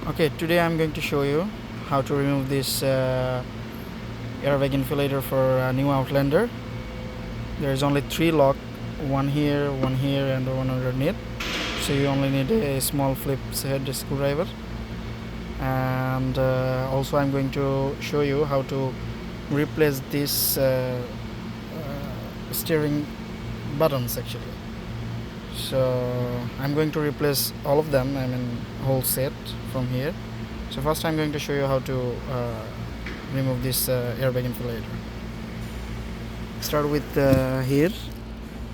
Okay, today I'm going to show you how to remove this airbag inflator for a new Outlander. There is only three lock, one here, and one underneath. So you only need a small Phillips head screwdriver. And also I'm going to show you how to replace this steering buttons actually. So I'm going to replace all of them, whole set from here. So first I'm going to show you how to remove this airbag inflator. Start with here.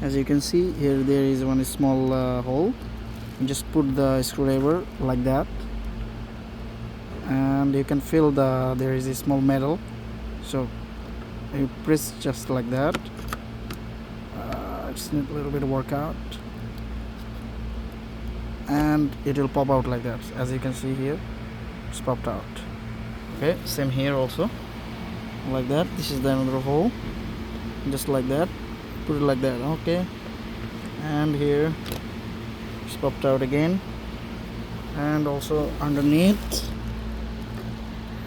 As you can see here, there is one small hole. You just put the screwdriver like that, and you can feel there is a small metal. So you press just like that. Just need a little bit of workout, and it will pop out like that. As you can see here, it's popped out. Okay, same here also, like that. This is the another hole, just like that. Put it like that. Okay, and here it's popped out again, and also underneath.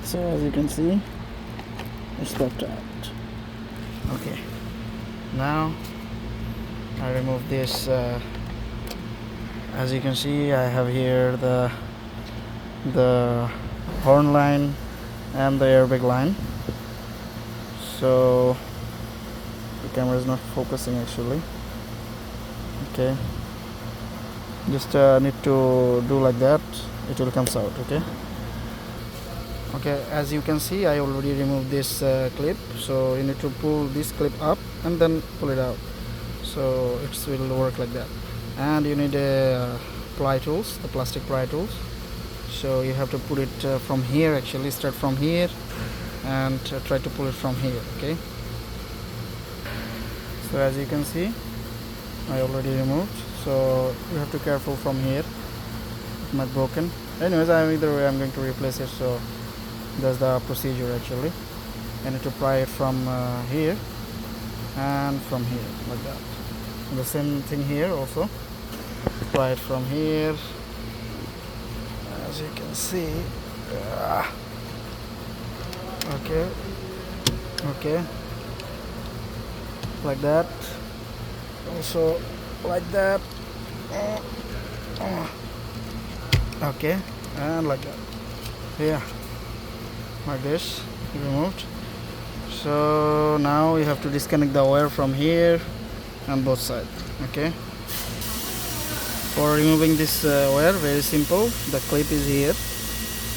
So as you can see, it's popped out. Okay, now I remove this. As you can see, I have here the horn line and the airbag line. So the camera is not focusing actually. Okay, just need to do like that, it will come out. Okay, as you can see, I already removed this clip. So you need to pull this clip up and then pull it out, so it will work like that. And you need ply tools, the plastic ply tools. So you have to put it from here actually. Start from here and try to pull it from here. Okay, so as you can see, I already removed. So you have to be careful from here, it might broken. Anyways, either way I'm going to replace it. So that's the procedure actually. I need to pry it from here and from here like that. And the same thing here also. Pry it from here, as you can see. Okay, like that. Also like that. Okay, and like that. Yeah, like this, removed. So now you have to disconnect the wire from here and both sides. Okay, for removing this wire, very simple. The clip is here,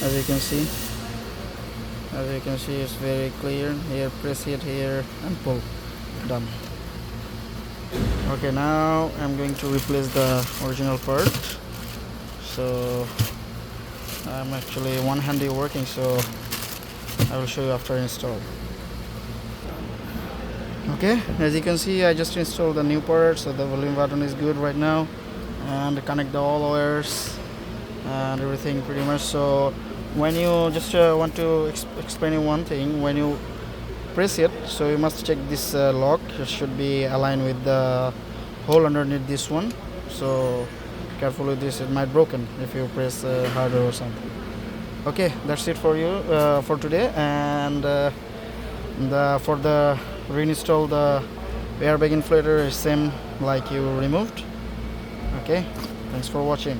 as you can see. It's very clear. Here, press it here and pull. Done. Okay, now I'm going to replace the original part. So I'm actually one-handed working, so I will show you after install. Okay, as you can see, I just installed the new part. So the volume button is good right now, and connect all wires and everything pretty much. So when you just want to explain you one thing, when you press it, so you must check this lock. It should be aligned with the hole underneath this one. So careful with this, it might broken if you press harder or something. Okay, that's it for you for today. And for the reinstall the airbag inflator is same like you removed. Okay, thanks for watching.